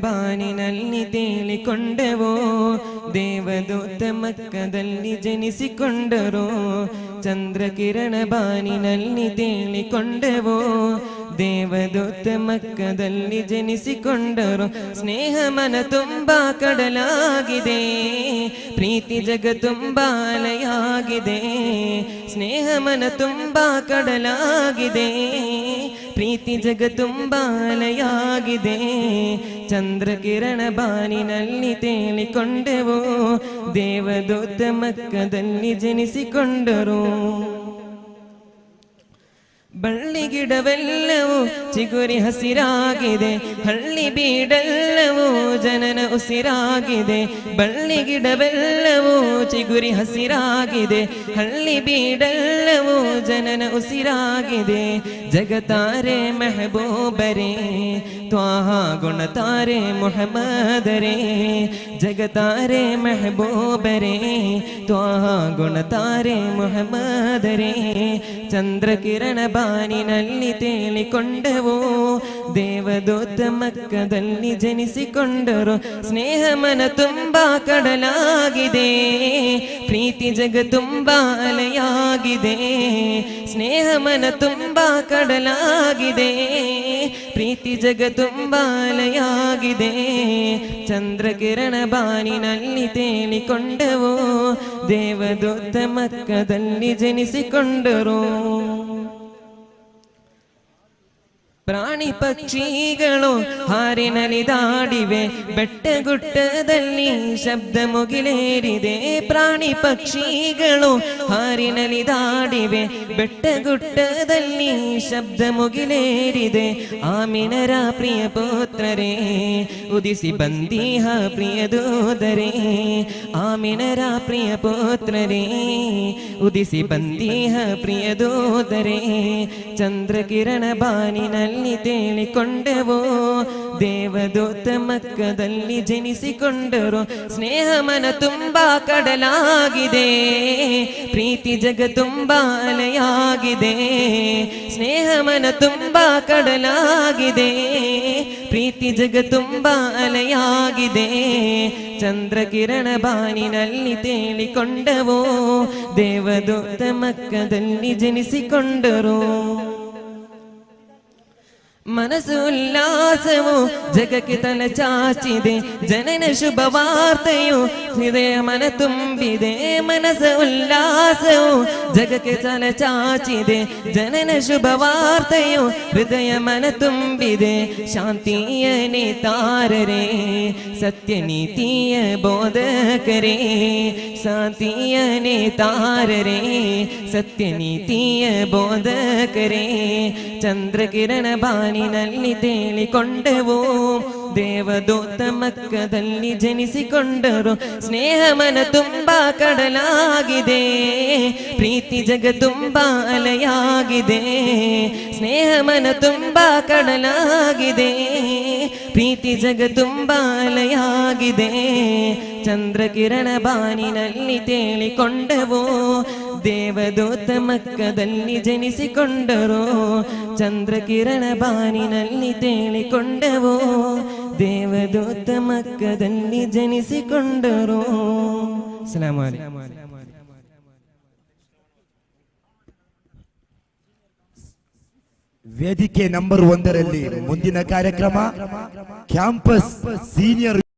ಬಾನಿನಲ್ಲಿ ತೇಲಿಕೊಂಡೆವೋ ದೇವದೂತ ಮಕ್ಕದಲ್ಲಿ ಜನಿಸಿಕೊಂಡರೋ ಚಂದ್ರಕಿರಣ ಬಾನಿನಲ್ಲಿ ತೇಲಿಕೊಂಡೆವೋ ದೇವದೂತ ಮಕ್ಕದಲ್ಲಿ ಜನಿಸಿಕೊಂಡರು ಸ್ನೇಹ ಮನ ತುಂಬಾ ಕಡಲಾಗಿದೆ ಪ್ರೀತಿ ಜಗ ತುಂಬಾ ಅಲೆಯಾಗಿದೆ ಸ್ನೇಹ ಮನ ತುಂಬಾ ಕಡಲಾಗಿದೆ ಪ್ರೀತಿ ಜಗ ತುಂಬಾ ಅಲೆಯಾಗಿದೆ ಚಂದ್ರಕಿರಣ ಬಾನಿನಲ್ಲಿ ತೇಲಿಕೊಂಡೆವೋ ದೇವದೂತ ಮಕ್ಕದಲ್ಲಿ ಜನಿಸಿಕೊಂಡರು ಬಳ್ಳಿ ಗಿಡವೆಲ್ಲವೂ ಚಿಗುರಿ ಹಸಿರಾಗಿದೆ ಹಳ್ಳಿ ಬೀಡೆಲ್ಲವೂ ಜನನ ಉಸಿರಾಗಿದೆ ಬಳ್ಳಿ ಗಿಡವೆಲ್ಲವೂ ಚಿಗುರಿ ಹಸಿರಾಗಿದೆ ಹಳ್ಳಿ ಬೀಡೆಲ್ಲವೂ ಜನನ ಉಸಿರಾಗಿದೆ ಜಗತಾರೆ ಮೆಹಬೂಬರೇ ತ್ವಾಹ ಗುಣತಾರೆ ಮುಹಮ್ಮದರೇ ಜಗತಾರೆ ಮೆಹಬೂಬರೇ ತ್ವಾಹ ಗುಣತಾರೆ ಮುಹಮ್ಮದರೇ ಚಂದ್ರಕಿರಣ ಬಾನಿನಲ್ಲಿ ತೇಲಿಕೊಂಡೆವೋ ದೇವದೂತ ಮಕ್ಕದಲ್ಲಿ ಜನಿಸಿಕೊಂಡರು ಸ್ನೇಹ ಮನ ತುಂಬಾ ಕಡಲಾಗಿದೆ ಪ್ರೀತಿ ಜಗ ತುಂಬಾ ಅಲೆಯಾಗಿದೆ ಸ್ನೇಹ ಮನ ತುಂಬಾ ಕಡಲಾಗಿದೆ ಪ್ರೀತಿ ಜಗ ತುಂಬಾ ಅಲೆಯಾಗಿದೆ ಚಂದ್ರಕಿರಣ ಬಾನಿನಲ್ಲಿ ತೇಲಿಕೊಂಡೆವೋ ದೇವದೂತ ಮಕ್ಕದಲ್ಲಿ ಜನಿಸಿಕೊಂಡರು ಪ್ರಾಣಿ ಪಕ್ಷಿಗಳು ಹಾರಿನಲಿದಾಡಿವೆ ಬೆಟ್ಟಗುಡ್ಡದಲ್ಲಿ ಶಬ್ದ ಮುಗಿಲೇರಿದೆ ಪ್ರಾಣಿ ಪಕ್ಷಿಗಳು ಹಾರಿನಲಿದಾಡಿವೆ ಬೆಟ್ಟಗುಡ್ಡದಲ್ಲಿ ಶಬ್ದ ಮುಗಿಲೇರಿದೆ ಆಮಿನರ ಪ್ರಿಯ ಪುತ್ರರೇ ಉದಿಸಿ ಬಂದೀಹ ಪ್ರಿಯ ದೂತರೇ ಆಮಿನರ ಪ್ರಿಯ ಪುತ್ರರೇ ಉದಿಸಿ ಬಂದೀಹ ಪ್ರಿಯ ದೂತರೇ ಚಂದ್ರಕಿರಣ ಬಾನಿನಲ್ಲಿ ತೇಲಿಕೊಂಡೆವೋ ದೇವದೂತ ಮಕ್ಕದಲ್ಲಿ ಜನಿಸಿಕೊಂಡರು ಸ್ನೇಹ ಮನ ತುಂಬಾ ಕಡಲಾಗಿದೆ ಪ್ರೀತಿ ಜಗ ತುಂಬಾ ಅಲೆಯಾಗಿದೆ ಸ್ನೇಹ ಮನ ತುಂಬಾ ಕಡಲಾಗಿದೆ ಪ್ರೀತಿ ಜಗ ತುಂಬಾ ಅಲೆಯಾಗಿದೆ ಚಂದ್ರಕಿರಣ ಬಾನಿನಲ್ಲಿ ತೇಲಿಕೊಂಡವೋ ದೇವದೂತ ಮಕ್ಕದಲ್ಲಿ ಜನಿಸಿಕೊಂಡರು ಮನಸ್ಸು ಉಲ್ಲಾಸವು ಜಗಕ್ಕೆ ತಲೆ ಚಾಚಿದೆ ಜನನ ಶುಭ ವಾರ್ತೆಯು ಹೃದಯ ಮನ ತುಂಬಿದೆ ಮನಸ್ಸು ಉಲ್ಲಾಸವು ಜಗಕ್ಕೆ ತಲೆ ಚಾಚಿದೆ ಜನನ ಶುಭ ವಾರ್ತೆಯು ಹೃದಯ ಮನ ತುಂಬಿದೆ ಶಾಂತಿಯ ನೇತಾರರೇ ಸತ್ಯ ನೀತಿಯ ಬೋಧಕರೇ ಶಾಂತಿಯ ನೇತಾರರೇ ಸತ್ಯ ನೀತಿಯ ಬೋಧಕರೇ ಚಂದ್ರಕಿರಣ ಬಾನಿನಲ್ಲಿ ತೇಲಿಕೊಂಡೆವೋ ದೇವದೂತ ಮಕ್ಕದಲ್ಲಿ ಜನಿಸಿಕೊಂಡರು ಸ್ನೇಹ ಮನ ತುಂಬಾ ಕಡಲಾಗಿದೆ ಪ್ರೀತಿ ಜಗ ತುಂಬಾ ಅಲೆಯಾಗಿದೆ ಸ್ನೇಹ ಮನ ತುಂಬಾ ಕಡಲಾಗಿದೆ ಪ್ರೀತಿ ಜಗ ತುಂಬಾ ಅಲೆಯಾಗಿದೆ ಚಂದ್ರಕಿರಣ ಬಾನಿನಲ್ಲಿ ತೇಲಿಕೊಂಡವೋ ದೇವದೂತ ಮಕ್ಕದಲ್ಲಿ ಜನಿಸಿಕೊಂಡರು ಚಂದ್ರಕಿರಣ ಬಾನಿನಲ್ಲಿ ತೇಲಿಕೊಂಡವೋ ದೇವದೂತ ಮಕ್ಕದಲ್ಲಿ ಜನಿಸಿಕೊಂಡರು ಸಲಾಮ್ ಅಲೈಕುಂ ವೇದಿಕೆ ನಂಬರ್ 1 ರಲ್ಲಿ ಮುಂದಿನ ಕಾರ್ಯಕ್ರಮ ಕ್ಯಾಂಪಸ್ ಸೀನಿಯರ್